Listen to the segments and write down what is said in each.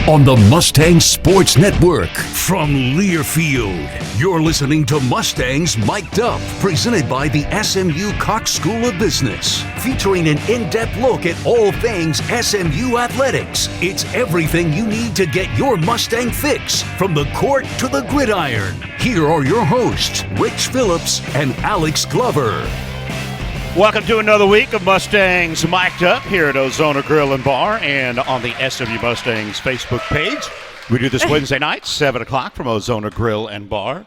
on the Mustangs Sports Network. From Learfield, you're listening to Mustangs Mic'd Up, presented by the SMU Cox School of Business, featuring an in-depth look at all things SMU athletics. It's everything you need to get your Mustang fix, from the court to the gridiron. Here are your hosts, Rich Phillips and Alex Glover. Welcome to another week of Mustangs Mic'd Up here at Ozona Grill and Bar and on the SMU Mustangs Facebook page. We do this Wednesday night, 7 o'clock from Ozona Grill and Bar.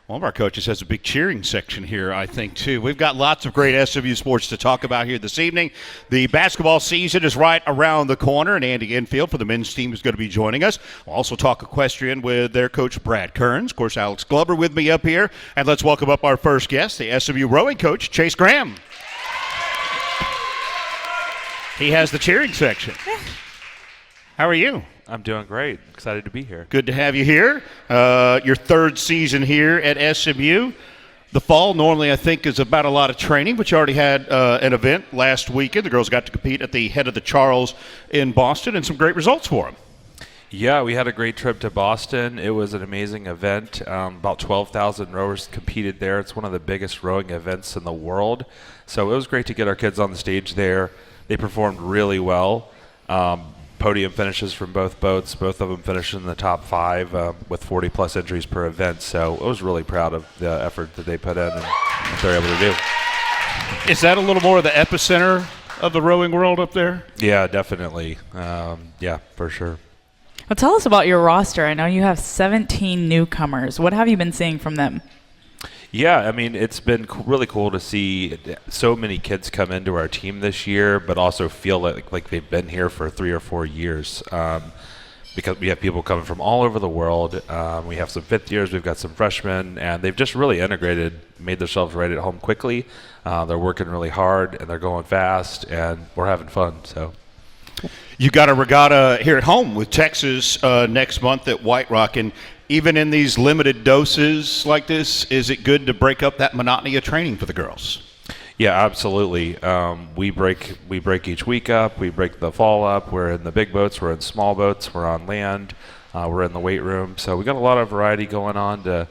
One of our coaches has a big cheering section here, I think, too. We've got lots of great SMU sports to talk about here this evening. The basketball season is right around the corner, and Andy Enfield for the men's team is going to be joining us. We'll also talk equestrian with their coach, Brad Kearns. Of course, Alex Glover with me up here. And let's welcome up our first guest, the SMU rowing coach, Chase Graham. He has the cheering section. How are you? I'm doing great. Excited to be here. Good to have you here. Your third season here at SMU. The fall normally, I think, is about a lot of training, but you already had an event last weekend. The girls got to compete at the Head of the Charles in Boston, and some great results for them. Yeah, we had a great trip to Boston. It was an amazing event. About 12,000 rowers competed there. It's one of the biggest rowing events in the world. So it was great to get our kids on the stage there. They performed really well. Podium finishes from both boats. Both of them finished in the top 5 with 40-plus entries per event. So I was really proud of the effort that they put in and what they're able to do. Is that a little more of the epicenter of the rowing world up there? Yeah, definitely. Yeah, for sure. Well, tell us about your roster. I know you have 17 newcomers. What have you been seeing from them? Yeah, I mean, it's been really cool to see so many kids come into our team this year, but also feel like they've been here for 3 or 4 years, because we have people coming from all over the world. We have some fifth years, we've got some freshmen, and they've just really integrated, made themselves right at home quickly. They're working really hard, and they're going fast, and we're having fun. So, you got a regatta here at home with Texas next month at White Rock, and even in these limited doses like this, is it good to break up that monotony of training for the girls? Yeah, absolutely. We break each week up. We break the fall up. We're in the big boats. We're in small boats. We're on land. We're in the weight room. So we got a lot of variety going on to,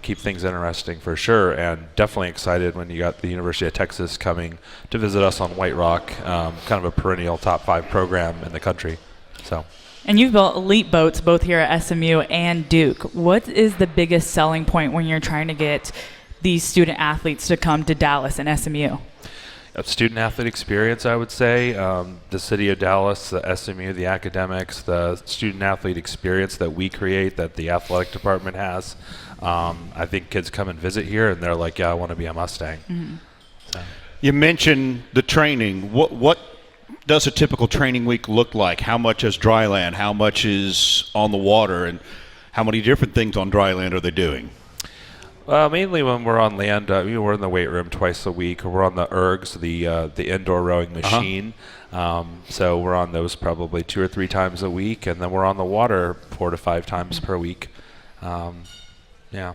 keep things interesting for sure. And definitely excited when you got the University of Texas coming to visit us on White Rock, kind of a perennial top 5 program in the country. So. And you've built elite boats both here at SMU and Duke. What is the biggest selling point when you're trying to get these student athletes to come to Dallas and SMU? Student athlete experience, I would say. The city of Dallas, the SMU, the academics, the student athlete experience that we create, that the athletic department has. I think kids come and visit here and they're like, yeah, I want to be a Mustang. Mm-hmm. So. You mentioned the training. What does a typical training week look like? How much is dry land? How much is on the water? And how many different things on dry land are they doing? Mainly when we're on land, we're in the weight room twice a week. Or we're on the ergs, the indoor rowing machine. So we're on those probably 2 or 3 times a week. And then we're on the water 4 to 5 times per week. Yeah.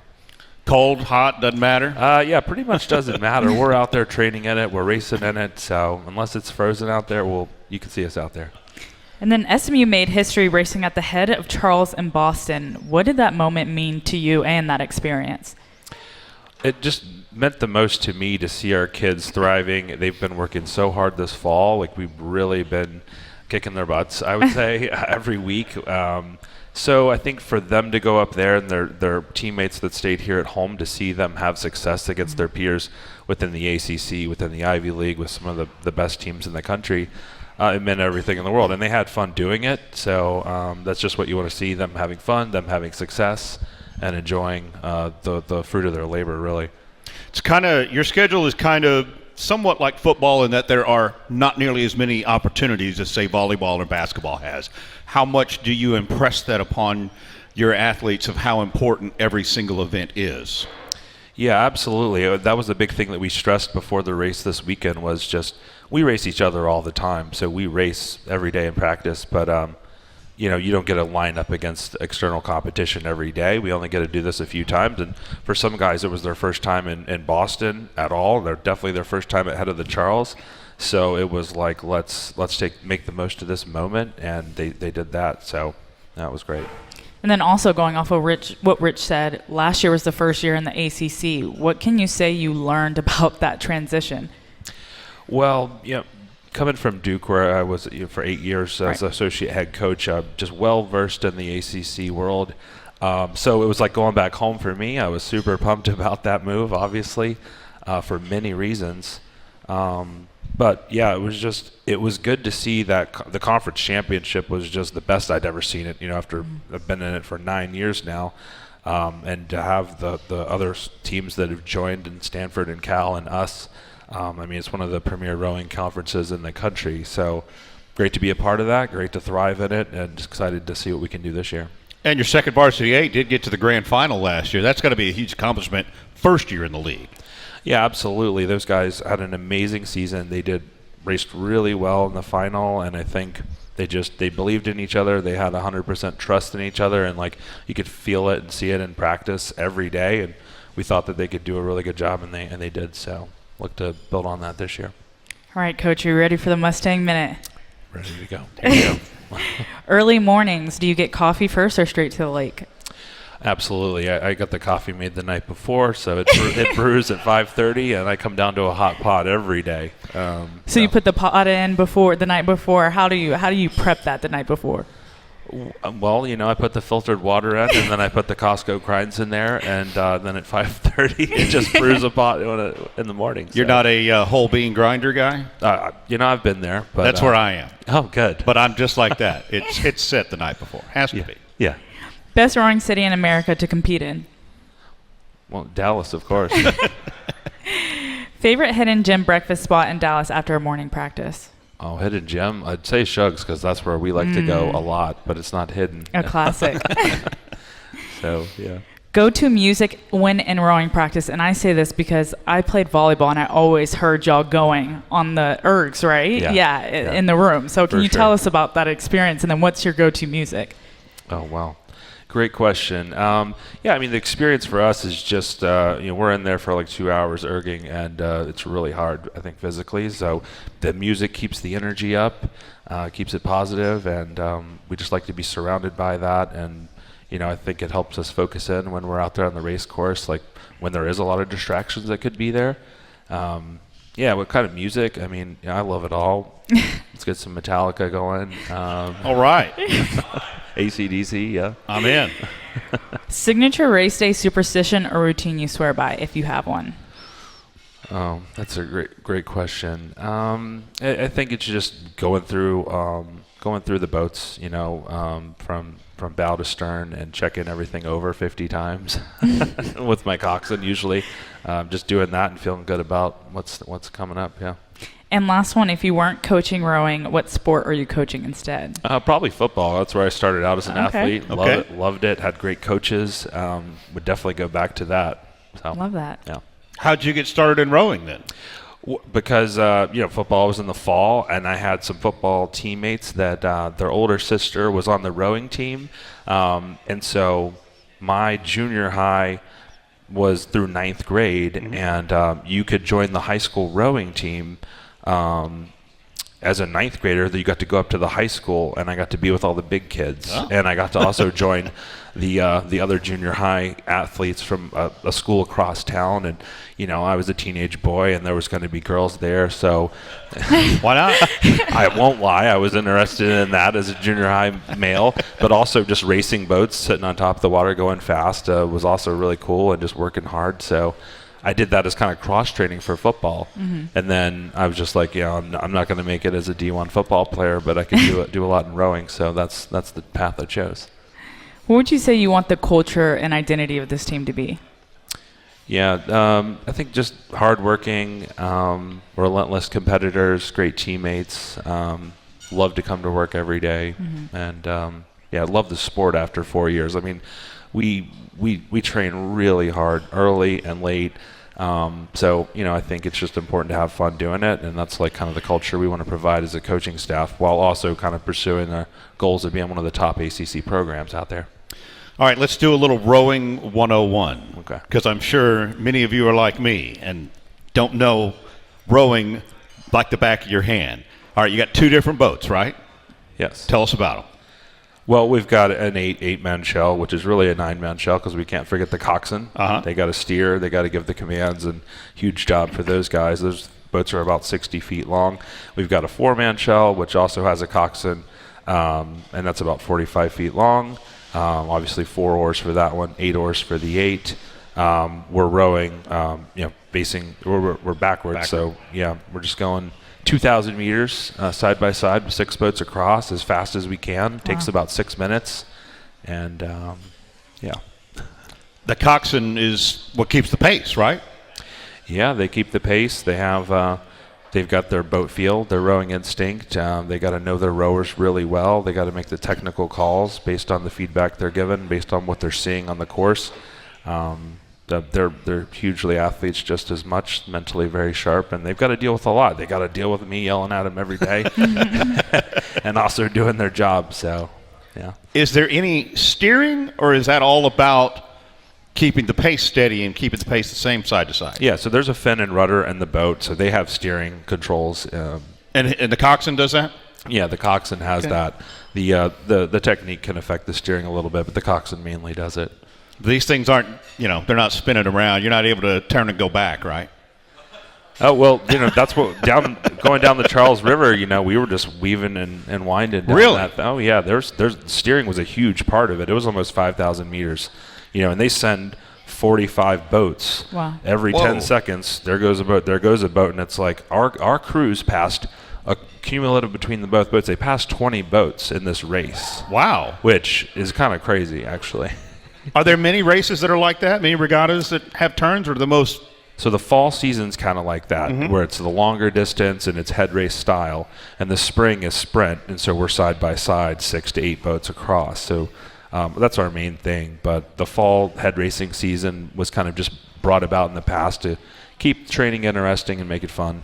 Cold, hot, doesn't matter? Yeah, pretty much doesn't matter. We're out there training in it. We're racing in it. So unless it's frozen out there, you can see us out there. And then SMU made history racing at the Head of Charles in Boston. What did that moment mean to you and that experience? It just meant the most to me to see our kids thriving. They've been working so hard this fall. We've really been kicking their butts, I would say, every week. So I think for them to go up there and their teammates that stayed here at home, to see them have success against their peers within the ACC, within the Ivy League, with some of the best teams in the country, it meant everything in the world. And they had fun doing it. So that's just what you want to see, them having fun, them having success, and enjoying the fruit of their labor, really. It's kind of, your schedule is kind of somewhat like football in that there are not nearly as many opportunities as, say, volleyball or basketball has. How much do you impress that upon your athletes of how important every single event is? Yeah, absolutely. That was the big thing that we stressed before the race this weekend, was just we race each other all the time. So we race every day in practice, but you don't get to line up against external competition every day. We only get to do this a few times. And for some guys, it was their first time in Boston at all. They're definitely their first time at Head of the Charles. So it was like, let's make the most of this moment, and they did that. So that was great. And then also going off of what Rich said, last year was the first year in the ACC. What can you say you learned about that transition? Well, coming from Duke, where I was for 8 years as associate head coach, just well versed in the ACC world. So it was like going back home for me. I was super pumped about that move, obviously, for many reasons. But yeah, it was good to see that the conference championship was just the best I'd ever seen it. After I've been in it for 9 years now, and to have the other teams that have joined in Stanford and Cal and us. It's one of the premier rowing conferences in the country. So great to be a part of that. Great to thrive in it, and just excited to see what we can do this year. And your second varsity A did get to the grand final last year. That's got to be a huge accomplishment first year in the league. Yeah, absolutely. Those guys had an amazing season. They raced really well in the final, and I think they believed in each other. They had 100% trust in each other, and you could feel it and see it in practice every day. And we thought that they could do a really good job, and they did. So look to build on that this year. All right, Coach, are you ready for the Mustang Minute? Ready to go. Here we go. Early mornings, do you get coffee first or straight to the lake? Absolutely. I got the coffee made the night before, so it brews at 5:30, and I come down to a hot pot every day. So you put the pot in the night before. How do you prep that the night before? Well, I put the filtered water in, and then I put the Costco grinds in there, and then at 5:30 it just brews a pot in the morning. You're not a whole bean grinder guy? I've been there. But, that's where I am. Oh, good. But I'm just like that. It's set the night before. Has to be. Yeah. Best rowing city in America to compete in? Well, Dallas, of course. Favorite hidden gym breakfast spot in Dallas after a morning practice? Oh, hidden gem? I'd say Shug's, because that's where we like to go a lot, but it's not hidden. A classic. So, yeah. Go-to music when in rowing practice, and I say this because I played volleyball and I always heard y'all going on the ergs, right? Yeah, in the room. So can you tell us about that experience, and then what's your go-to music? Oh, wow. Great question. The experience for us is just, we're in there for 2 hours erging, and it's really hard, I think, physically. So the music keeps the energy up, keeps it positive, and we just like to be surrounded by that. And, I think it helps us focus in when we're out there on the race course, when there is a lot of distractions that could be there. What kind of music? I love it all. Let's get some Metallica going. All right. AC/DC, yeah. I'm in. Signature race day superstition or routine you swear by, if you have one? Oh, that's a great question. I think it's just going through the boats, from bow to stern, and checking everything over 50 times with my coxswain usually. Just doing that and feeling good about what's coming up. Yeah. And last one, if you weren't coaching rowing, what sport are you coaching instead? Probably football. That's where I started out as an athlete. Okay. Loved it. Had great coaches. Would definitely go back to that. So, love that. Yeah. How'd you get started in rowing then? Because football was in the fall, and I had some football teammates that their older sister was on the rowing team, and so my junior high was through 9th grade, and you could join the high school rowing team. As a 9th grader, that you got to go up to the high school, and I got to be with all the big kids, and I got to also join the other junior high athletes from a school across town, and I was a teenage boy, and there was going to be girls there, so why not? I won't lie, I was interested in that as a junior high male, but also just racing boats, sitting on top of the water, going fast, was also really cool, and just working hard. So I did that as kind of cross training for football, and then I was just like, I'm not going to make it as a D1 football player, but I can do a lot in rowing. So that's the path I chose. What would you say you want the culture and identity of this team to be? Yeah, I think just hardworking, relentless competitors, great teammates. Love to come to work every day, and I love the sport. After 4 years, we train really hard, early and late. So I think it's just important to have fun doing it, and that's kind of the culture we want to provide as a coaching staff, while also kind of pursuing the goals of being one of the top ACC programs out there. All right, let's do a little rowing 101. Okay. Because I'm sure many of you are like me and don't know rowing like the back of your hand. All right, you got 2 different boats, right? Yes. Tell us about them. Well, we've got an eight-man shell, which is really a 9-man shell because we can't forget the coxswain. They got to steer. They got to give the commands, and huge job for those guys. Those boats are about 60 feet long. We've got a 4-man shell, which also has a coxswain, and that's about 45 feet long. Obviously 4 oars for that one, 8 oars for the 8. We're rowing, we're backwards. So, yeah, we're just going 2,000 meters side by side with 6 boats across as fast as we can. Wow. Takes about 6 minutes. And, The coxswain is what keeps the pace, right? Yeah, they keep the pace. They have, they've got their boat feel, their rowing instinct. They got to know their rowers really well. They got to make the technical calls based on the feedback they're given, based on what they're seeing on the course. They're hugely athletes just as much, mentally very sharp, and they've got to deal with a lot. They got to deal with me yelling at them every day and also doing their job. So, yeah. Is there any steering, or is that all about keeping the pace steady and keeping the pace the same side to side? Yeah, so there's a fin and rudder in the boat, so they have steering controls. And the coxswain does that? Yeah, the coxswain has that. The technique can affect the steering a little bit, but the coxswain mainly does it. These things aren't, they're not spinning around. You're not able to turn and go back, right? Oh, well, that's what going down the Charles River, we were just weaving and winding down that. Oh, yeah, there's steering was a huge part of it. It was almost 5,000 meters, and they send 45 boats. Wow. Every 10 seconds. There goes a boat, and it's like our crews passed a cumulative between the both boats. They passed 20 boats in this race. Wow. Which is kind of crazy, actually. Are there many races that are like that? Many regattas that have turns, or the most? So the fall season's kind of like that, where it's the longer distance and it's head race style, and the spring is sprint, and so we're side by side, 6 to 8 boats across. So that's our main thing. But the fall head racing season was kind of just brought about in the past to keep training interesting and make it fun.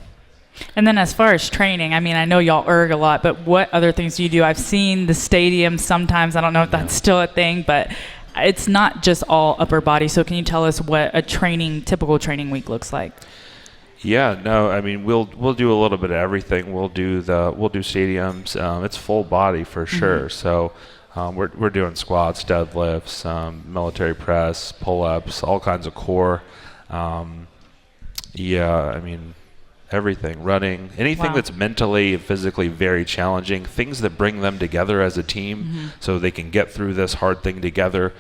And then as far as training, I know y'all erg a lot, but what other things do you do? I've seen the stadium sometimes. I don't know if that's still a thing, but it's not just all upper body. So can you tell us what a typical training week looks like? Yeah, no, we'll do a little bit of everything. We'll do stadiums. It's full body for sure. So we're doing squats, deadlifts, military press, pull-ups, all kinds of core. Everything, running, anything that's mentally and physically very challenging, things that bring them together as a team so they can get through this hard thing together.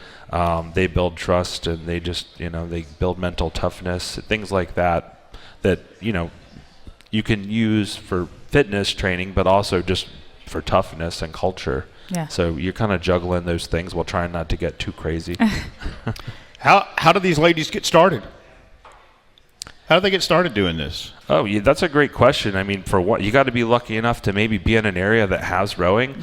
They build trust, and they just, they build mental toughness, things like that you can use for fitness training, but also just for toughness and culture. Yeah. So you're kind of juggling those things while trying not to get too crazy. How do these ladies get started? How do they get started doing this? Oh, yeah, that's a great question. For what, you got to be lucky enough to maybe be in an area that has rowing.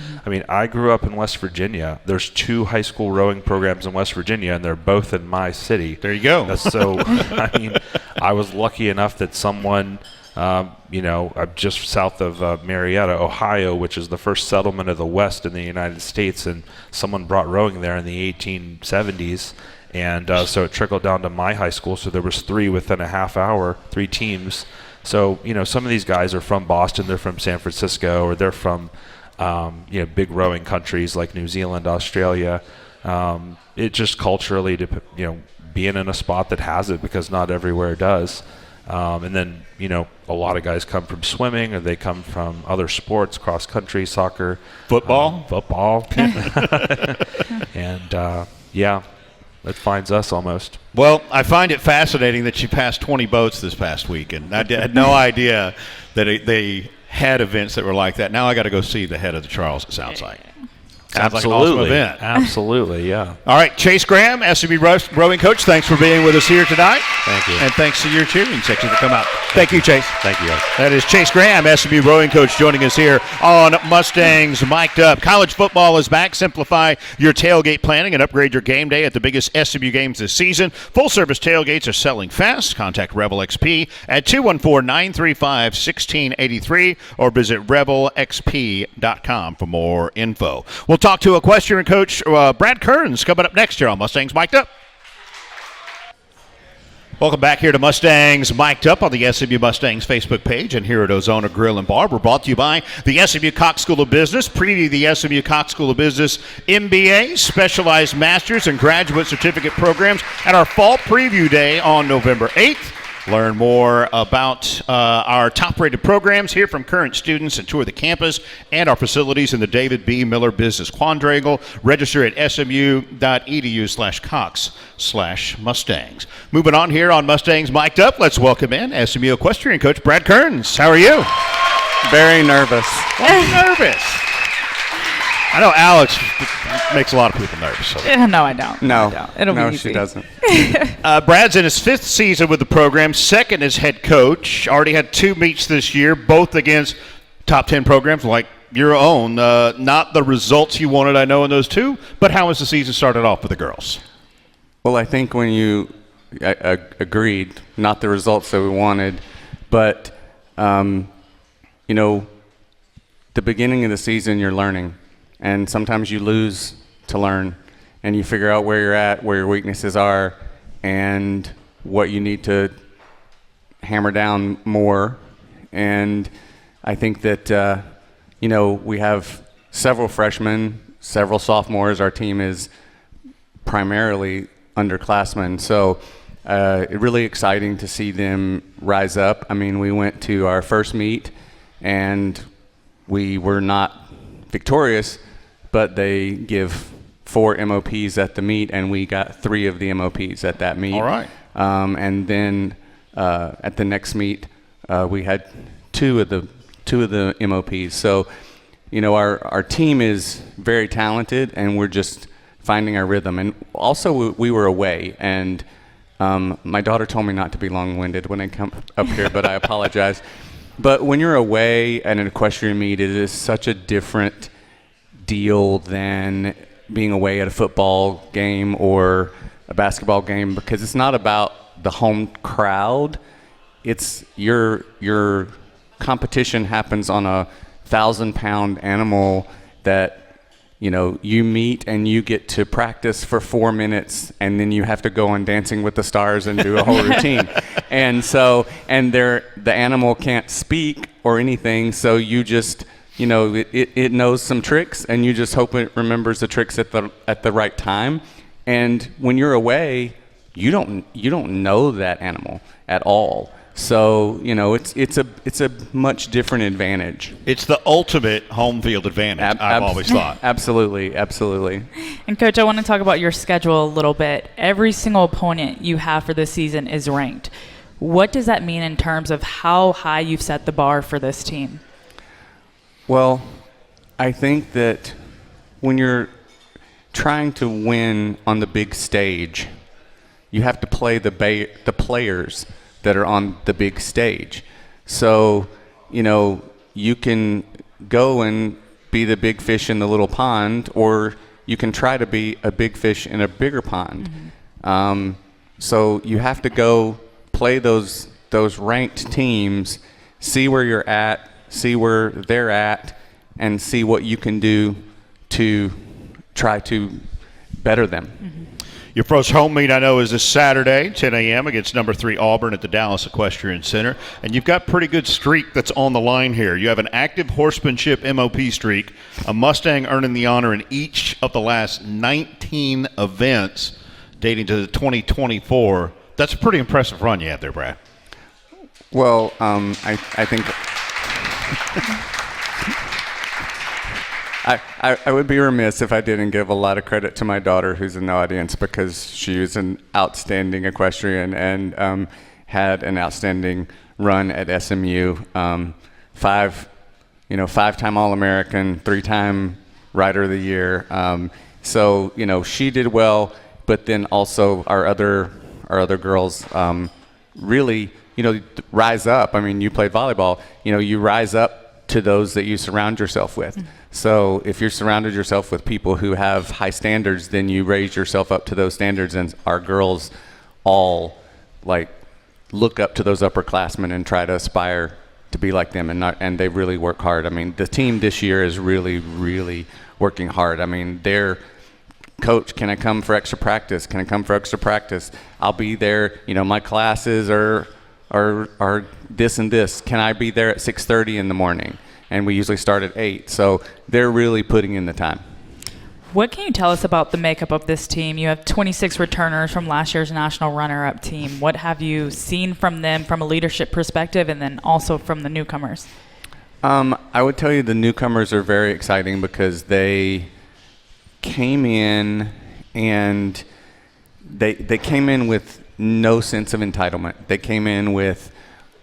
I grew up in West Virginia. There's 2 high school rowing programs in West Virginia, and they're both in my city. There you go. That's so, I was lucky enough that someone, I'm just south of Marietta, Ohio, which is the first settlement of the West in the United States, and someone brought rowing there in the 1870s. And so it trickled down to my high school. So there was 3 within a half hour, 3 teams. So, some of these guys are from Boston, they're from San Francisco, or they're from, big rowing countries like New Zealand, Australia. It just culturally, being in a spot that has it, because not everywhere does. And then, a lot of guys come from swimming, or they come from other sports, cross country, soccer. Football. And, it finds us almost. Well, I find it fascinating that you passed 20 boats this past week, and I had no idea that they had events that were like that. Now I got to go see the head of the Charles, it sounds like. Sounds like an awesome event. Absolutely, yeah. All right, Chase Graham, SMU rowing coach, thanks for being with us here tonight. Thank you. And thanks to your cheering section to come out. Thank you, Chase. Thank you. That is Chase Graham, SMU rowing coach, joining us here on Mustangs Mic'd Up. College football is back. Simplify your tailgate planning and upgrade your game day at the biggest SMU games this season. Full-service tailgates are selling fast. Contact Rebel XP at 214-935-1683 or visit rebelxp.com for more info. We'll talk to Equestrian coach Brad Kearns coming up next year on Mustangs Mic'd Up. Welcome back here to Mustangs Mic'd Up on the SMU Mustangs Facebook page and here at Ozona Grill and Bar. We're brought to you by the SMU Cox School of Business. Preview the SMU Cox School of Business MBA, Specialized Masters and Graduate Certificate programs at our Fall Preview Day on November 8th. Learn more about our top-rated programs, hear from current students, and tour the campus and our facilities in the David B. Miller Business Quadrangle. Register at smu.edu/Cox/Mustangs. Moving on here on Mustangs Mic'd Up, let's welcome in SMU Equestrian coach Brad Kearns. How are you? Very nervous. Why are you nervous? I know Alex makes a lot of people nervous. So. No, I don't. No, It'll no, be easy. she doesn't. Brad's in his 5th season with the program, 2nd as head coach. Already had 2 meets this year, both against top 10 programs like your own. Not the results you wanted, I know, in those 2, but how has the season started off with the girls? Well, I think when you agreed, not the results that we wanted, but, the beginning of the season, you're learning. And sometimes you lose to learn, and you figure out where you're at, where your weaknesses are, and what you need to hammer down more. And I think that, we have several freshmen, several sophomores. Our team is primarily underclassmen. So it's really exciting to see them rise up. I mean, we went to our first meet, and we were not victorious, but they give 4 MOPs at the meet, and we got 3 of the MOPs at that meet. All right. And then at the next meet, we had 2 of the MOPs. So, our team is very talented, and we're just finding our rhythm. And also, we were away, and my daughter told me not to be long-winded when I come up here, but I apologize. But when you're away at an equestrian meet, it is such a different deal than being away at a football game or a basketball game, because it's not about the home crowd. It's your competition happens on a 1,000-pound animal that you meet, and you get to practice for 4 minutes, and then you have to go on Dancing with the Stars and do a whole routine. And so, the animal can't speak or anything, so you just, it knows some tricks, and you just hope it remembers the tricks at the right time. And when you're away, you don't know that animal at all. So, it's a much different advantage. It's the ultimate home field advantage, I've always thought. Absolutely. And Coach, I want to talk about your schedule a little bit. Every single opponent you have for this season is ranked. What does that mean in terms of how high you've set the bar for this team? Well, I think that when you're trying to win on the big stage, you have to play the players that are on the big stage. So, you can go and be the big fish in the little pond, or you can try to be a big fish in a bigger pond. Mm-hmm. So you have to go play those ranked teams, see where you're at, see where they're at, and see what you can do to try to better them. Mm-hmm. Your first home meet, I know, is this Saturday, 10 a.m. against number 3 Auburn at the Dallas Equestrian Center. And you've got pretty good streak that's on the line here. You have an active horsemanship MOP streak, a Mustang earning the honor in each of the last 19 events dating to 2024. That's a pretty impressive run you have there, Brad. Well, I think I would be remiss if I didn't give a lot of credit to my daughter, who's in the audience, because she was an outstanding equestrian and had an outstanding run at SMU. 5-time All-American, 3-time Rider of the Year. So she did well, but then also our other girls really rise up. I mean, you played volleyball. You rise up to those that you surround yourself with. Mm-hmm. So if you're surrounded yourself with people who have high standards, then you raise yourself up to those standards. And our girls all look up to those upperclassmen and try to aspire to be like them, and they really work hard. I mean, the team this year is really, really working hard. I mean, they're Coach, can I come for extra practice? Can I come for extra practice? I'll be there. My classes are this and this. Can I be there at 6:30 in the morning? And we usually start at 8. So they're really putting in the time. What can you tell us about the makeup of this team? You have 26 returners from last year's national runner-up team. What have you seen from them from a leadership perspective, and then also from the newcomers? I would tell you the newcomers are very exciting because they came in and they came in with no sense of entitlement. They came in with,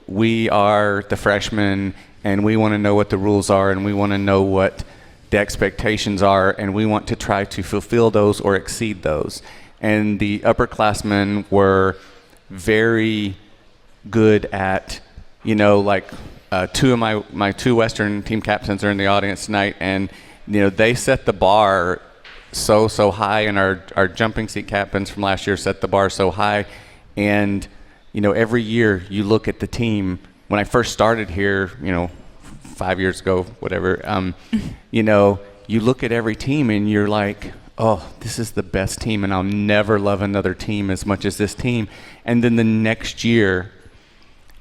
we are the freshmen and we want to know what the rules are and we want to know what the expectations are, and we want to try to fulfill those or exceed those. And the upperclassmen were very good at, two of my two Western team captains are in the audience tonight, and they set the bar so high, and our jumping seat captains from last year set the bar so high. And every year you look at the team. When I first started here, 5 years ago, whatever, you look at every team and you're like, oh, this is the best team, and I'll never love another team as much as this team. And then the next year,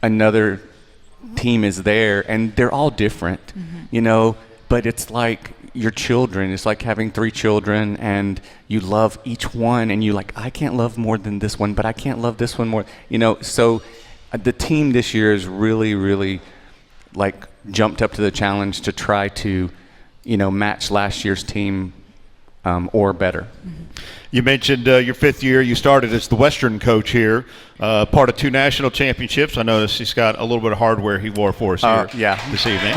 another team is there, and they're all different, but it's like your children. It's like having 3 children, and you love each one, and you're like, I can't love more than this one, but I can't love this one more. So the team this year is really, really jumped up to the challenge to try to, match last year's team or better. You mentioned your 5th year. You started as the Western coach here, part of 2 national championships. I noticed he's got a little bit of hardware he wore for us here this evening.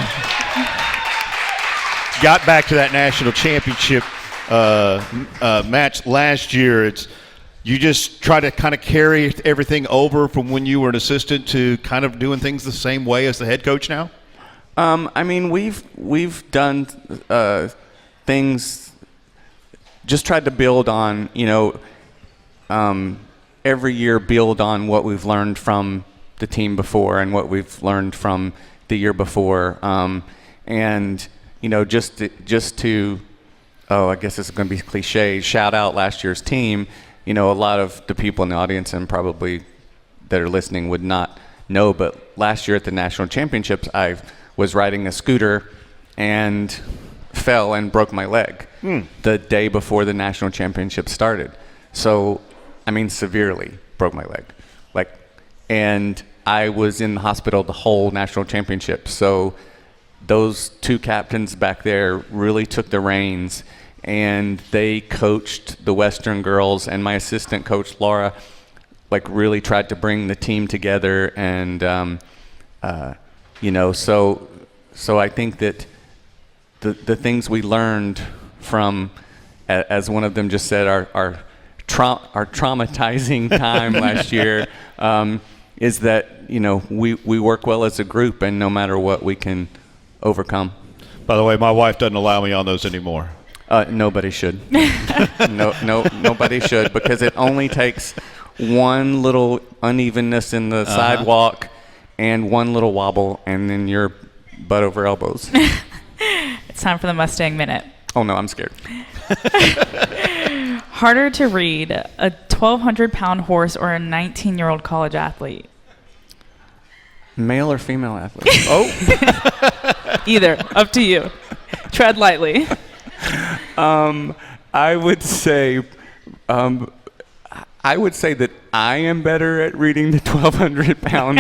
Got back to that national championship match last year. You just try to kind of carry everything over from when you were an assistant to kind of doing things the same way as the head coach now? We've done things, just tried to build on, every year build on what we've learned from the team before and what we've learned from the year before. And, just to, I guess this is going to be cliche, shout out last year's team. A lot of the people in the audience and probably that are listening would not know, but last year at the national championships, I was riding a scooter and fell and broke my leg the day before the national championship started. So, severely broke my leg. And I was in the hospital the whole national championship. So those 2 captains back there really took the reins, and they coached the Western girls, and my assistant coach Laura really tried to bring the team together. And so I think that the things we learned from, as one of them just said, our traumatizing time last year, is that we work well as a group, and no matter what, we can overcome. By the way, my wife doesn't allow me on those anymore. Nobody should. Nobody should, because it only takes one little unevenness in the sidewalk and one little wobble, and then you're butt over elbows. It's time for the Mustang Minute. Oh, no, I'm scared. Harder to read, a 1,200-pound horse or a 19-year-old college athlete? Male or female athlete? Either. Up to you. Tread lightly. I would say that I am better at reading the 1,200-pound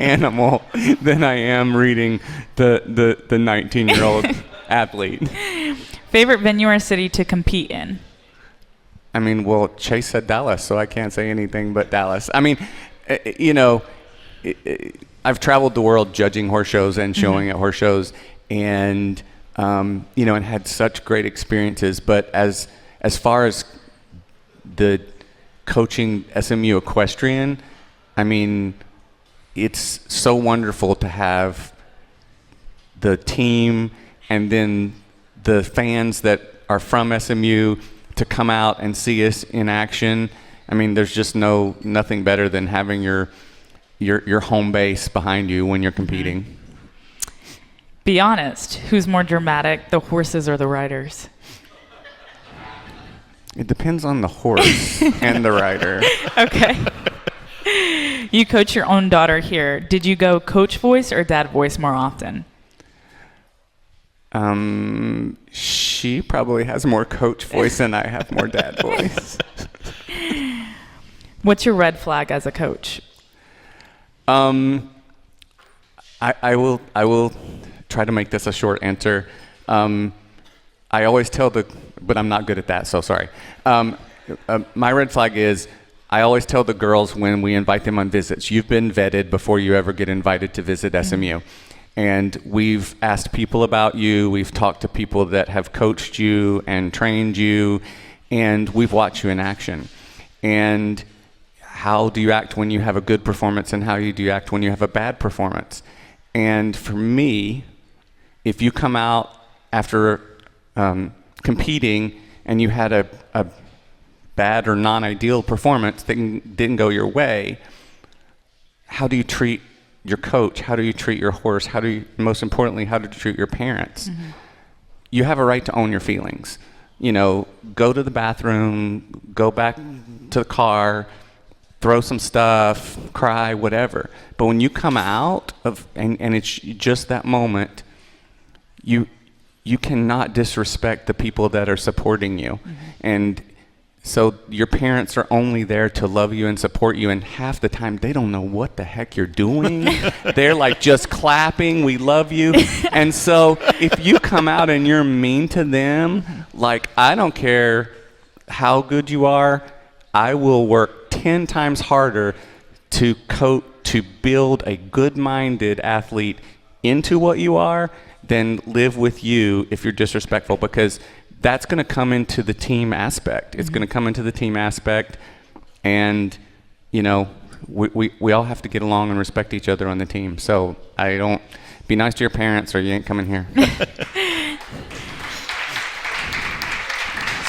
animal than I am reading the 19-year-old athlete. Favorite venue or city to compete in? Chase said Dallas, so I can't say anything but Dallas. I've traveled the world judging horse shows and showing at horse shows, and and had such great experiences. But as far as the coaching SMU Equestrian, it's so wonderful to have the team and then the fans that are from SMU to come out and see us in action. There's just nothing better than having your home base behind you when you're competing. Be honest, who's more dramatic, the horses or the riders? It depends on the horse and the rider. Okay. You coach your own daughter here. Did you go coach voice or dad voice more often? She probably has more coach voice than I have more dad voice. What's your red flag as a coach? I will try to make this a short answer. I always tell but I'm not good at that, so sorry. My red flag is I always tell the girls when we invite them on visits, you've been vetted before you ever get invited to visit SMU. And we've asked people about you, we've talked to people that have coached you and trained you, and we've watched you in action. And how do you act when you have a good performance, and how do you act when you have a bad performance? And for me, if you come out after competing and you had a bad or non-ideal performance that didn't go your way, how do you treat your coach? How do you treat your horse? Most importantly, how do you treat your parents? Mm-hmm. You have a right to own your feelings. Go to the bathroom, go back to the car, throw some stuff, cry, whatever. But when you come out and it's just that moment, you cannot disrespect the people that are supporting you. Mm-hmm. And so your parents are only there to love you and support you, and half the time they don't know what the heck you're doing. They're like just clapping, we love you. And so if you come out and you're mean to them, like, I don't care how good you are, I will work 10 times harder to build a good-minded athlete into what you are than live with you if you're disrespectful, because that's going to come into the team aspect. It's going to come into the team aspect, and we all have to get along and respect each other on the team. So be nice to your parents or you ain't coming here.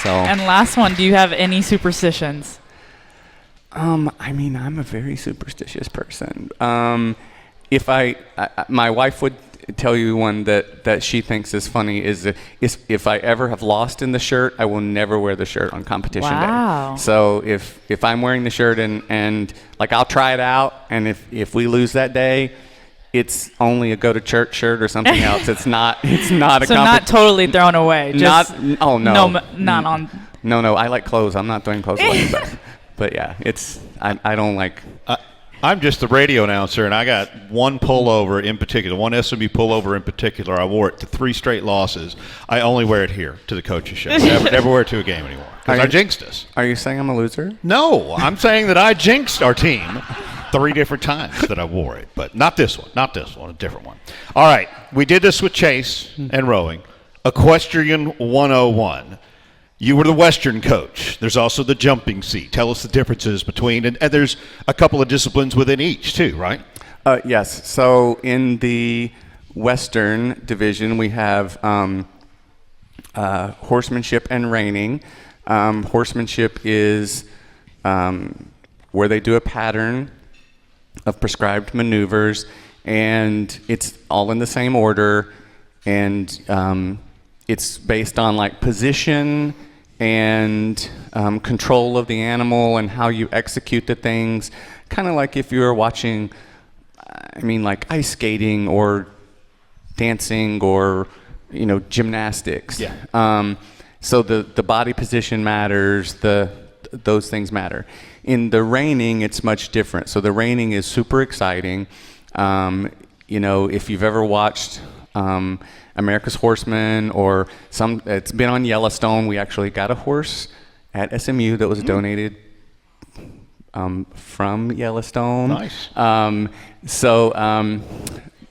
And last one, do you have any superstitions? I'm a very superstitious person. If my wife would tell you one that she thinks is funny is if I ever have lost in the shirt, I will never wear the shirt on competition day. So if I'm wearing the shirt and like I'll try it out, and if we lose that day, it's only a go to church shirt or something else. It's not a so not totally thrown away. Just no. Not on. No, I like clothes. I'm not throwing clothes away. But yeah, I don't like. I'm just the radio announcer, and I got one pullover in particular, one SMU pullover in particular. I wore it to 3 straight losses. I only wear it here to the coaches' show. Never wear it to a game anymore because I jinxed us. Are you saying I'm a loser? No, I'm saying that I jinxed our team 3 different times that I wore it, but not this one, a different one. All right, we did this with Chase and rowing. Equestrian 101. You were the Western coach. There's also the jumping seat. Tell us the differences between, and there's a couple of disciplines within each too, right? Yes. So in the Western division, we have horsemanship and reining. Horsemanship is where they do a pattern of prescribed maneuvers, and it's all in the same order, and it's based on like position and control of the animal and how you execute the things, kind of like if you were watching, like ice skating or dancing or, gymnastics. Yeah. So the body position matters, those things matter. In the reining, it's much different. So the reining is super exciting. If you've ever watched America's Horseman or it's been on Yellowstone. We actually got a horse at SMU that was donated from Yellowstone. Nice.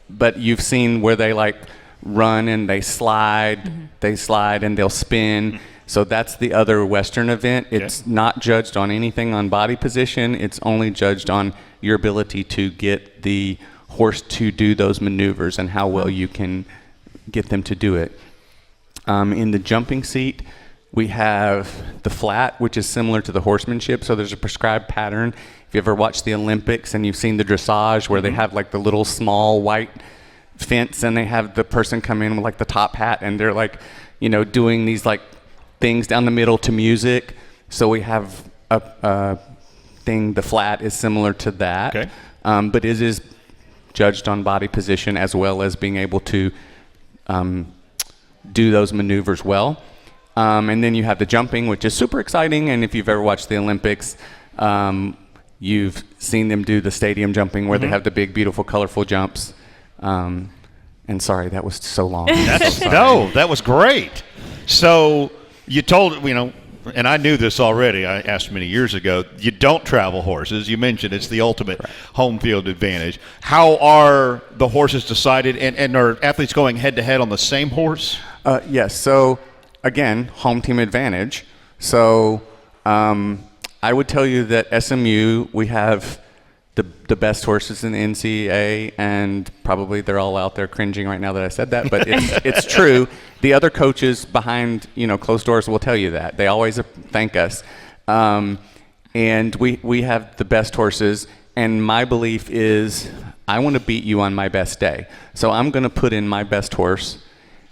But you've seen where they like run and they slide, and they'll spin. So that's the other Western event. It's not judged on anything on body position. It's only judged on your ability to get the horse to do those maneuvers and how well you can get them to do it. In the jumping seat, we have the flat, which is similar to the horsemanship. So there's a prescribed pattern. If you ever watched the Olympics and you've seen the dressage where they have like the little small white fence and they have the person come in with like the top hat and they're like, doing these like things down the middle to music. So we have a thing, the flat is similar to that. Okay. But it is judged on body position as well as being able to do those maneuvers well. And then you have the jumping, which is super exciting. And if you've ever watched the Olympics, you've seen them do the stadium jumping where they have the big, beautiful, colorful jumps. And sorry, that was so long. No, that was great. So you told, and I knew this already. I asked many years ago, you don't travel horses. You mentioned it's the ultimate home field advantage. How are the horses decided, and are athletes going head-to-head on the same horse? Yes. So, again, home team advantage. So I would tell you that SMU, we have the best horses in the NCAA, and probably they're all out there cringing right now that I said that, but it's true. The other coaches behind closed doors will tell you that. They always thank us. And we have the best horses, and my belief is I want to beat you on my best day. So I'm going to put in my best horse,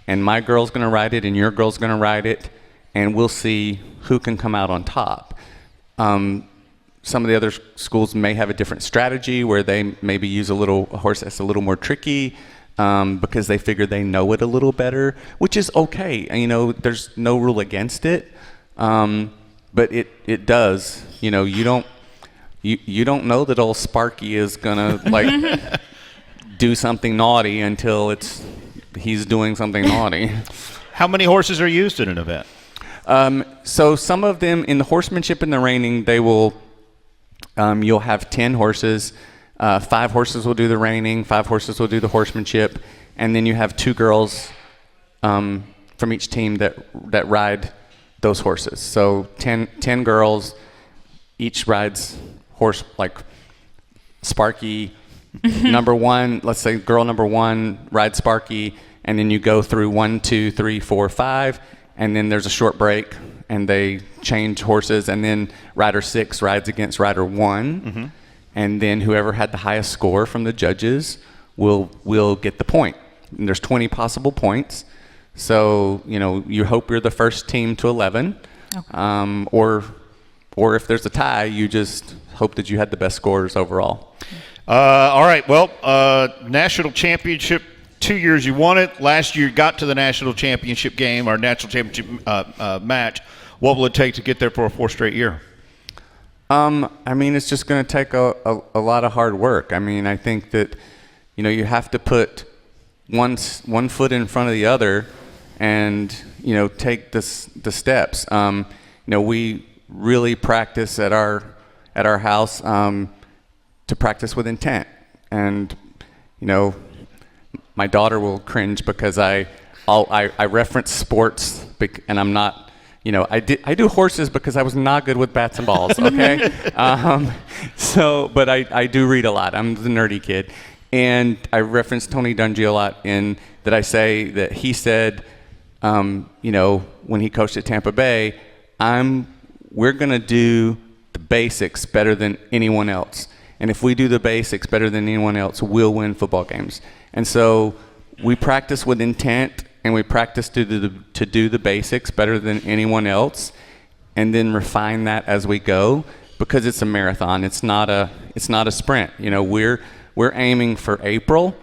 and my girl's going to ride it, and your girl's going to ride it, and we'll see who can come out on top. Some of the other schools may have a different strategy where they maybe use a horse that's a little more tricky because they figure they know it a little better, which is okay. There's no rule against it, but it does. You don't know that old Sparky is gonna do something naughty until he's doing something naughty. How many horses are used in an event? So some of them in the horsemanship and the reining, they will. You'll have 10 horses. 5 horses will do the reining, 5 horses will do the horsemanship, and then you have 2 girls from each team that ride those horses. So 10 girls, each rides horse, like Sparky, number 1, let's say girl number 1 rides Sparky, and then you go through 1, 2, 3, 4, 5, and then there's a short break, and they change horses, and then rider 6 rides against rider 1, and then whoever had the highest score from the judges will get the point. And there's 20 possible points, so you hope you're the first team to 11, or if there's a tie, you just hope that you had the best scores overall. All right. Well, national championship. 2 years you won it. Last year you got to the national championship game, or national championship match. What will it take to get there for a 4th straight year? It's just going to take a lot of hard work. I think that, you have to put one foot in front of the other and, take the steps. We really practice at our house to practice with intent. And, my daughter will cringe because I reference sports and I'm not, I do horses because I was not good with bats and balls, okay? But I do read a lot. I'm the nerdy kid. And I reference Tony Dungy a lot in that I say that he said, when he coached at Tampa Bay, we're going to do the basics better than anyone else. And if we do the basics better than anyone else, we'll win football games. And so we practice with intent, and we practice to do the basics better than anyone else, and then refine that as we go, because it's a marathon. It's not a sprint. We're aiming for April,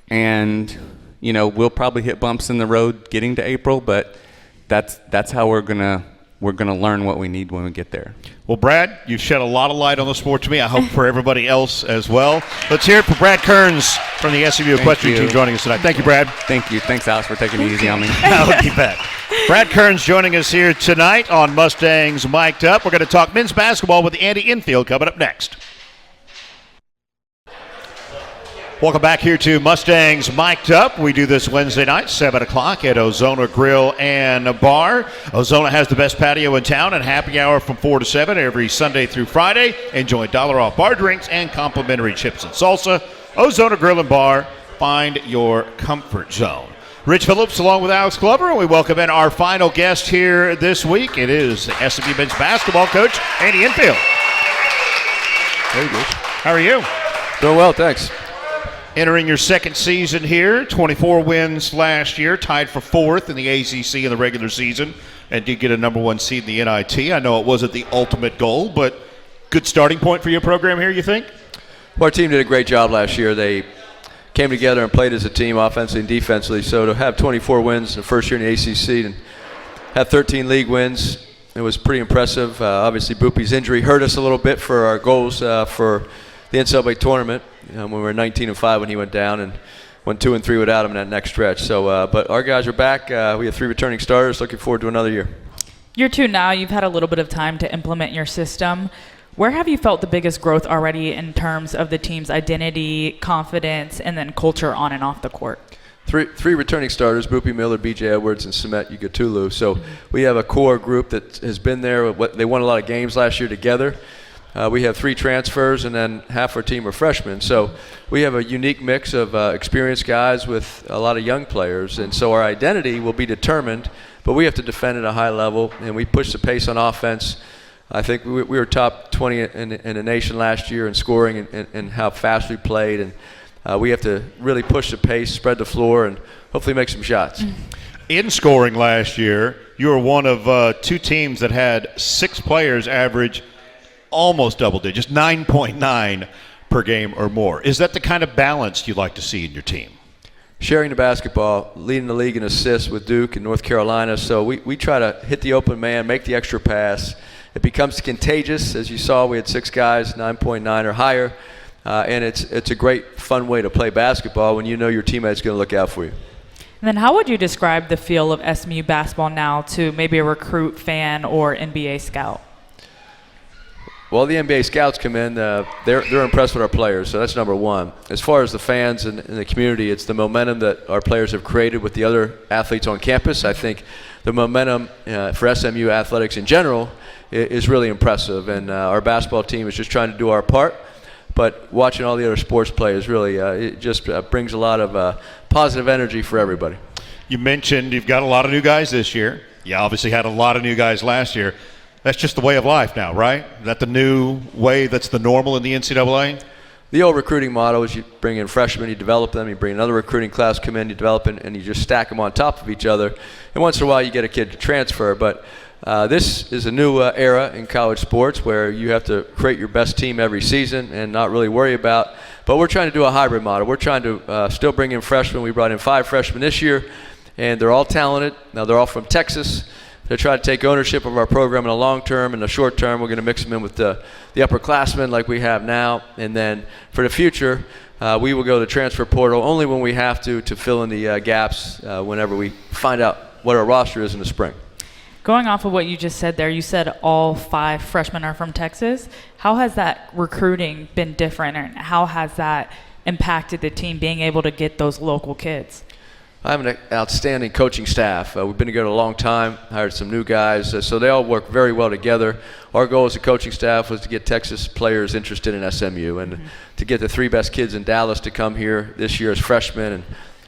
and we'll probably hit bumps in the road getting to April, but that's how we're gonna learn what we need when we get there. Well, Brad, you've shed a lot of light on the sport to me. I hope for everybody else as well. Let's hear it for Brad Kearns from the SMU Equestrian team joining us tonight. Thank you, Brad. Thank you. Thanks, Alex, for taking it easy on me. I'll keep that. Brad Kearns joining us here tonight on Mustangs Mic'd Up. We're going to talk men's basketball with Andy Enfield coming up next. Welcome back here to Mustangs Mic'd Up. We do this Wednesday night, 7 o'clock at Ozona Grill and Bar. Ozona has the best patio in town and happy hour from 4 to 7 every Sunday through Friday. Enjoy $1 off bar drinks and complimentary chips and salsa. Ozona Grill and Bar. Find your comfort zone. Rich Phillips along with Alex Glover. We welcome in our final guest here this week. It is SMU men's basketball coach, Andy Enfield. Very good. How are you? Doing well, thanks. Entering your second season here, 24 wins last year, tied for 4th in the ACC in the regular season, and did get a number 1 seed in the NIT. I know it wasn't the ultimate goal, but good starting point for your program here, you think? Well, our team did a great job last year. They came together and played as a team offensively and defensively. So to have 24 wins in the first year in the ACC and have 13 league wins, it was pretty impressive. Obviously, Boopie's injury hurt us a little bit for our goals for the NCAA tournament when we were 19-5 when he went down, and went 2-3 without him in that next stretch. So, but our guys are back. We have 3 returning starters. Looking forward to another year. Year 2 now. You've had a little bit of time to implement your system. Where have you felt the biggest growth already in terms of the team's identity, confidence, and then culture on and off the court? Three returning starters, Boopie Miller, B.J. Edwards, and Samet Ugatulu. So we have a core group that has been there. They won a lot of games last year together. We have 3 transfers, and then half our team are freshmen. So we have a unique mix of experienced guys with a lot of young players. And so our identity will be determined, but we have to defend at a high level, and we push the pace on offense. I think we were top 20 in the nation last year in scoring and how fast we played. And we have to really push the pace, spread the floor, and hopefully make some shots. In scoring last year, you were one of 2 teams that had 6 players average almost double digits, 9.9 per game or more. Is that the kind of balance you'd like to see in your team? Sharing the basketball, leading the league in assists with Duke and North Carolina. So we try to hit the open man, make the extra pass. It becomes contagious. As you saw, we had 6 guys, 9.9 or higher. And it's a great, fun way to play basketball when you know your teammate's going to look out for you. And then how would you describe the feel of SMU basketball now to maybe a recruit, fan, or NBA scout? Well, the NBA scouts come in, they're impressed with our players, so that's number 1. As far as the fans and the community, it's the momentum that our players have created with the other athletes on campus. I think the momentum for SMU athletics in general is really impressive, and our basketball team is just trying to do our part. But watching all the other sports players really it just brings a lot of positive energy for everybody. You mentioned you've got a lot of new guys this year. You obviously had a lot of new guys last year. That's just the way of life now, right? Is that the new way that's the normal in the NCAA? The old recruiting model is you bring in freshmen, you develop them, you bring another recruiting class come in, you develop them, and you just stack them on top of each other. And once in a while you get a kid to transfer. But this is a new era in college sports where you have to create your best team every season and not really worry about. But we're trying to do a hybrid model. We're trying to still bring in freshmen. We brought in 5 freshmen this year, and they're all talented. Now they're all from Texas. They're trying to take ownership of our program in the long term. In the short term, we're going to mix them in with the upperclassmen like we have now. And then for the future, we will go to the transfer portal only when we have to fill in the gaps whenever we find out what our roster is in the spring. Going off of what you just said there, you said all 5 freshmen are from Texas. How has that recruiting been different, and how has that impacted the team being able to get those local kids? I have an outstanding coaching staff. We've been together a long time, hired some new guys, so they all work very well together. Our goal as a coaching staff was to get Texas players interested in SMU and to get the 3 best kids in Dallas to come here this year as freshmen, and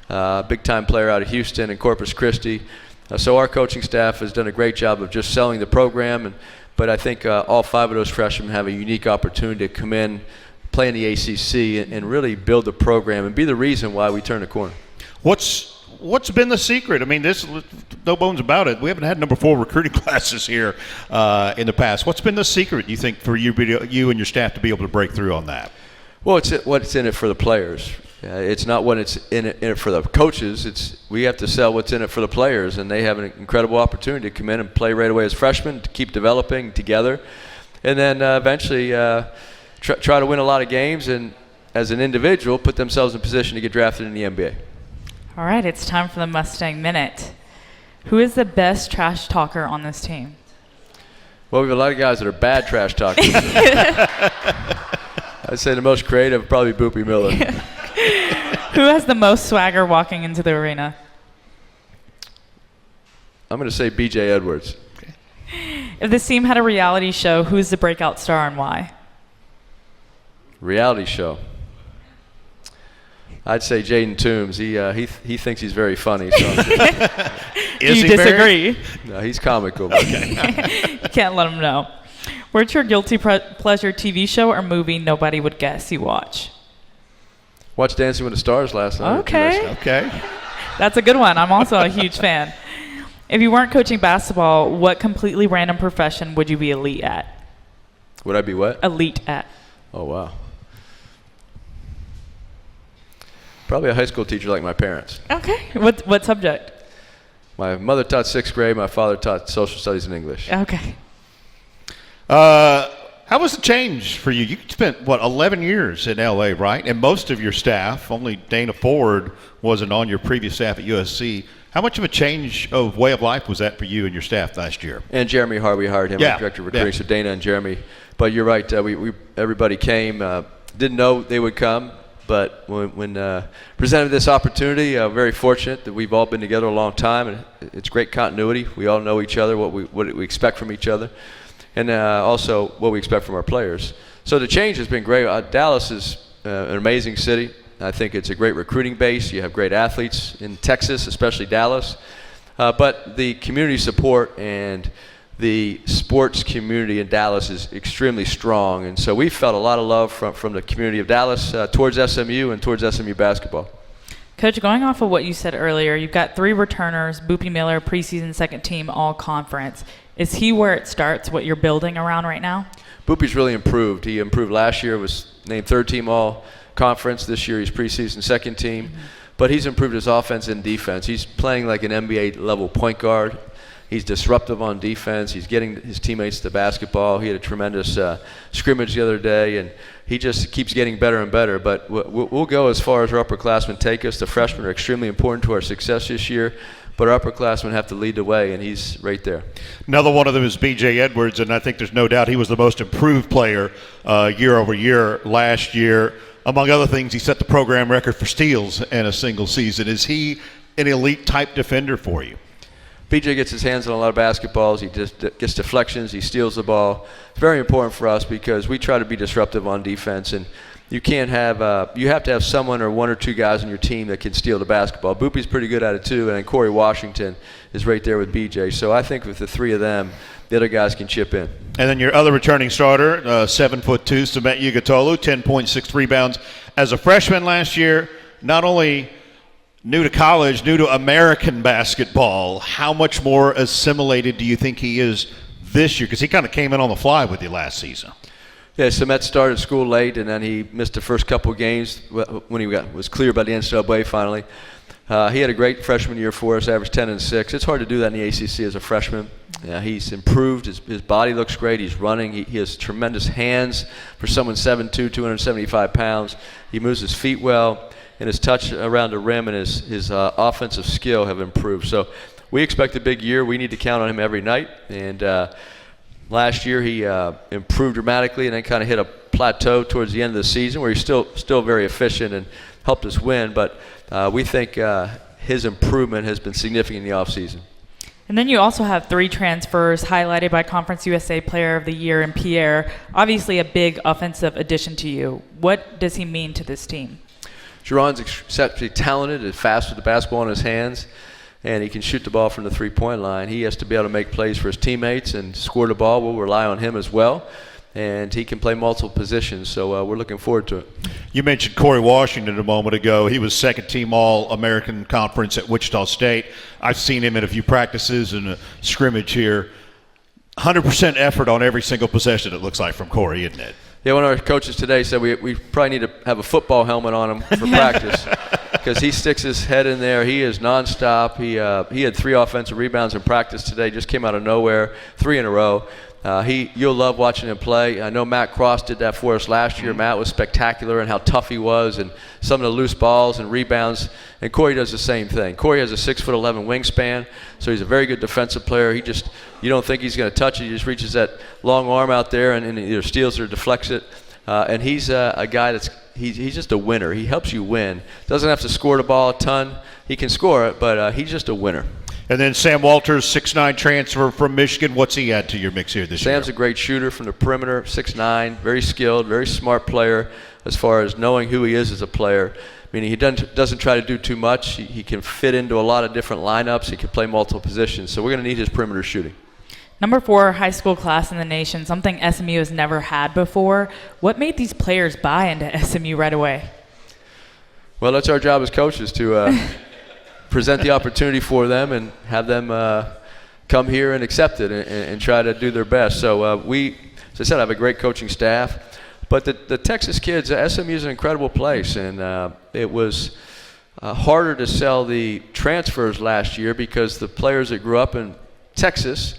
a big-time player out of Houston and Corpus Christi. So our coaching staff has done a great job of just selling the program, but I think all 5 of those freshmen have a unique opportunity to come in, play in the ACC, and really build the program and be the reason why we turn the corner. What's been the secret? I mean, this no bones about it. We haven't had number 4 recruiting classes here in the past. What's been the secret, you think, for you and your staff to be able to break through on that? Well, it's what's in it for the players. It's not what it's in it for the coaches. We have to sell what's in it for the players, and they have an incredible opportunity to come in and play right away as freshmen, to keep developing together, and then eventually try to win a lot of games, and as an individual, put themselves in position to get drafted in the NBA. All right, it's time for the Mustang Minute. Who is the best trash talker on this team? Well, we have a lot of guys that are bad trash talkers. I'd say the most creative, probably Boopie Miller. Who has the most swagger walking into the arena? I'm going to say B.J. Edwards. If this team had a reality show, who's the breakout star and why? Reality show. I'd say Jaden Toombs. He thinks he's very funny. So. Do you disagree? No, he's comical. Okay. You can't let him know. What's your guilty pleasure TV show or movie nobody would guess you watch? Watched Dancing with the Stars last night. Okay. That's a good one. I'm also a huge fan. If you weren't coaching basketball, what completely random profession would you be elite at? Would I be what? Elite at. Oh, wow. Probably a high school teacher like my parents. Okay. What subject? My mother taught 6th grade. My father taught social studies and English. Okay. How was the change for you? You spent, 11 years in L.A., right? And most of your staff, only Dana Ford wasn't on your previous staff at USC. How much of a change of way of life was that for you and your staff last year? And Jeremy Harvey hired him as director of recruiting, so Dana and Jeremy. But you're right, everybody came. Didn't know they would come, but when presented this opportunity, very fortunate that we've all been together a long time, and it's great continuity. We all know each other, what we expect from each other, and also what we expect from our players. So the change has been great. Dallas is an amazing city. I think it's a great recruiting base. You have great athletes in Texas, especially Dallas. But the community support and the sports community in Dallas is extremely strong. And so we felt a lot of love from the community of Dallas towards SMU and towards SMU basketball. Coach, going off of what you said earlier, you've got 3 returners, Boopy Miller, preseason second team, all conference. Is he where it starts, what you're building around right now? Boopy's really improved. He improved last year, was named 3rd team all conference. This year he's preseason second team. Mm-hmm. But he's improved his offense and defense. He's playing like an NBA level point guard. He's disruptive on defense. He's getting his teammates to basketball. He had a tremendous scrimmage the other day, and he just keeps getting better and better. But we'll go as far as our upperclassmen take us. The freshmen are extremely important to our success this year, but our upperclassmen have to lead the way, and he's right there. Another one of them is B.J. Edwards, and I think there's no doubt he was the most improved player year over year last year. Among other things, he set the program record for steals in a single season. Is he an elite-type defender for you? BJ gets his hands on a lot of basketballs. He just gets deflections. He steals the ball. It's very important for us because we try to be disruptive on defense, and you can't have you have to have someone or 1 or 2 guys on your team that can steal the basketball. Boopy's pretty good at it too, and then Corey Washington is right there with BJ. So I think with the 3 of them, the other guys can chip in. And then your other returning starter, 7'2", Samet Ugatolu, 10.6 rebounds as a freshman last year. Not only new to college, new to American basketball, how much more assimilated do you think he is this year? Because he kind of came in on the fly with you last season. Yeah, Samet started school late, and then he missed the first couple of games when he was cleared by the NCAA finally. He had a great freshman year for us, averaged 10 and 6. It's hard to do that in the ACC as a freshman. He's improved. His body looks great. He's running. He has tremendous hands for someone 7'2", 275 pounds. He moves his feet well. And his touch around the rim and his offensive skill have improved. So we expect a big year. We need to count on him every night. And last year he improved dramatically and then kind of hit a plateau towards the end of the season where he's still very efficient and helped us win. But we think his improvement has been significant in the offseason. And then you also have 3 transfers highlighted by Conference USA Player of the Year in Pierre. Obviously a big offensive addition to you. What does he mean to this team? Jerron's exceptionally talented and fast with the basketball in his hands, and he can shoot the ball from the three-point line. He has to be able to make plays for his teammates and score the ball. We'll rely on him as well, and he can play multiple positions, so we're looking forward to it. You mentioned Corey Washington a moment ago. He was second-team All-American Conference at Wichita State. I've seen him in a few practices and a scrimmage here. 100% effort on every single possession, it looks like, from Corey, isn't it? Yeah, one of our coaches today said we probably need to have a football helmet on him for practice because he sticks his head in there. He is nonstop. He had 3 offensive rebounds in practice today, just came out of nowhere, 3 in a row. You'll love watching him play. I know Matt Cross did that for us last year. Matt was spectacular and how tough he was and some of the loose balls and rebounds. And Corey does the same thing. Corey has a 6'11" wingspan, so he's a very good defensive player. You don't think he's going to touch it. He just reaches that long arm out there and either steals or deflects it. And he's a guy he's just a winner. He helps you win. Doesn't have to score the ball a ton. He can score it, but he's just a winner. And then Sam Walters, 6'9" transfer from Michigan. What's he add to your mix here this year? Sam's a great shooter from the perimeter, 6'9", very skilled, very smart player as far as knowing who he is as a player. Meaning he doesn't try to do too much. He can fit into a lot of different lineups. He can play multiple positions. So we're going to need his perimeter shooting. Number 4 high school class in the nation, something SMU has never had before. What made these players buy into SMU right away? Well, that's our job as coaches to present the opportunity for them and have them come here and accept it and try to do their best. So we, as I said, have a great coaching staff. But the Texas kids, SMU is an incredible place, and it was harder to sell the transfers last year because the players that grew up in Texas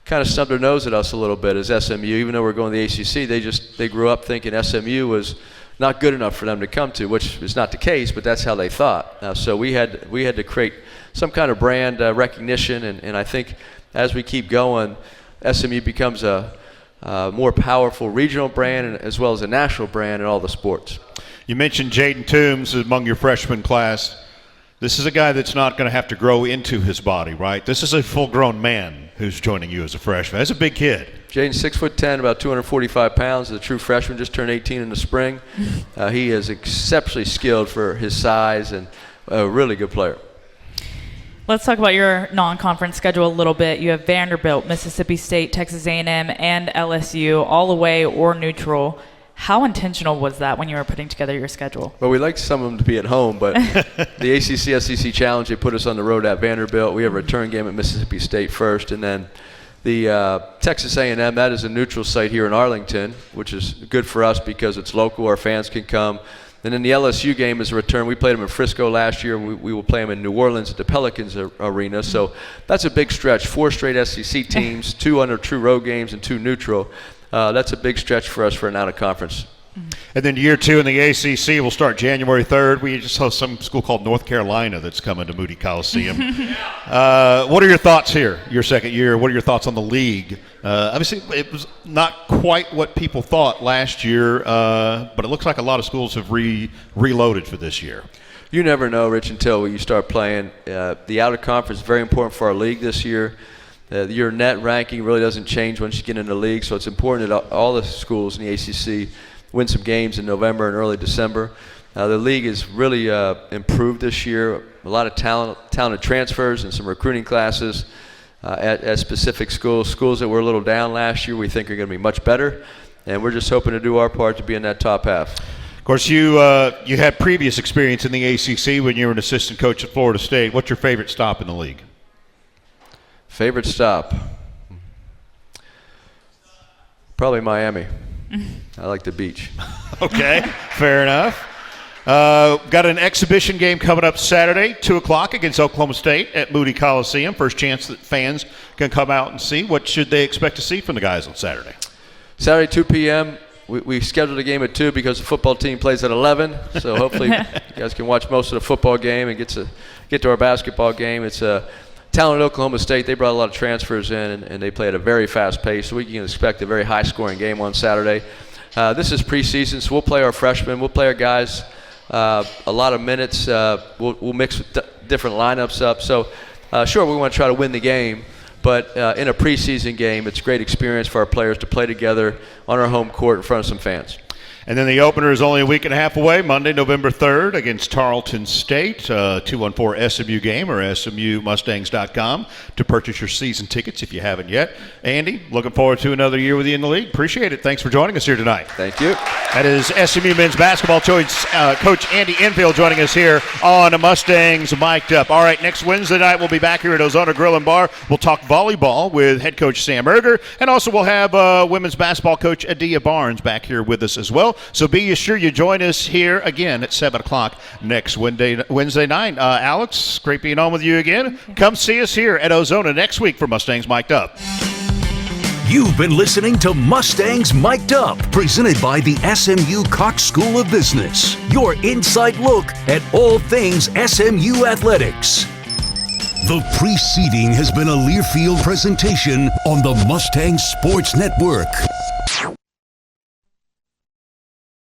kind of stubbed their nose at us a little bit as SMU. Even though we're going to the ACC, they grew up thinking SMU was not good enough for them to come to, which is not the case, but that's how they thought. So we had to create some kind of brand recognition, and I think as we keep going, SMU becomes a more powerful regional brand as well as a national brand in all the sports. You mentioned Jaden Toombs among your freshman class. This is a guy that's not going to have to grow into his body, right? This is a full-grown man who's joining you as a freshman. That's a big kid. Jaden's 6'10", about 245 pounds. Is a true freshman, just turned 18 in the spring. He is exceptionally skilled for his size and a really good player. Let's talk about your non-conference schedule a little bit. You have Vanderbilt, Mississippi State, Texas A&M, and LSU, all away or neutral. How intentional was that when you were putting together your schedule? Well, we like some of them to be at home, but the ACC-SEC Challenge, they put us on the road at Vanderbilt. We have a return game at Mississippi State first, and then the Texas A&M, that is a neutral site here in Arlington, which is good for us because it's local. Our fans can come. And then the LSU game is a return. We played them in Frisco last year. We will play them in New Orleans at the Pelicans Arena. So that's a big stretch. 4 straight SEC teams, 2 under true road games and 2 neutral. That's a big stretch for us for an out-of-conference. And then year 2 in the ACC will start January 3rd. We just host some school called North Carolina that's coming to Moody Coliseum. What are your thoughts here, your second year? What are your thoughts on the league? Obviously, it was not quite what people thought last year, but it looks like a lot of schools have reloaded for this year. You never know, Rich, until you start playing. The out-of-conference is very important for our league this year. Your net ranking really doesn't change once you get into the league, so it's important that all the schools in the ACC win some games in November and early December. The league has really improved this year. A lot of talented transfers and some recruiting classes at specific schools. Schools that were a little down last year we think are going to be much better, and we're just hoping to do our part to be in that top half. Of course, you had previous experience in the ACC when you were an assistant coach at Florida State. What's your favorite stop in the league? Favorite stop? Probably Miami. I like the beach. Okay, fair enough. Got an exhibition game coming up Saturday, 2 o'clock against Oklahoma State at Moody Coliseum. First chance that fans can come out and see. What should they expect to see from the guys on Saturday? Saturday, 2 p.m. We scheduled a game at 2 because the football team plays at 11. So hopefully you guys can watch most of the football game and get to our basketball game. It's a talented Oklahoma State. They brought a lot of transfers in, and they play at a very fast pace, so we can expect a very high-scoring game on Saturday. This is preseason, so we'll play our freshmen. We'll play our guys a lot of minutes. We'll mix with different lineups up. So, sure, we want to try to win the game, but in a preseason game, it's a great experience for our players to play together on our home court in front of some fans. And then the opener is only a week and a half away, Monday, November 3rd against Tarleton State. 214 SMU game or SMUMustangs.com to purchase your season tickets if you haven't yet. Andy, looking forward to another year with you in the league. Appreciate it. Thanks for joining us here tonight. Thank you. That is SMU men's basketball coach Andy Enfield joining us here on Mustangs Mic'd Up. All right, next Wednesday night we'll be back here at Ozona Grill and Bar. We'll talk volleyball with head coach Sam Erger, and also we'll have women's basketball coach Adia Barnes back here with us as well. So be sure you join us here again at 7 o'clock next Wednesday night. Alex, great being on with you again. Come see us here at Ozona next week for Mustangs Mic'd Up. You've been listening to Mustangs Mic'd Up, presented by the SMU Cox School of Business. Your inside look at all things SMU athletics. The preceding has been a Learfield presentation on the Mustangs Sports Network.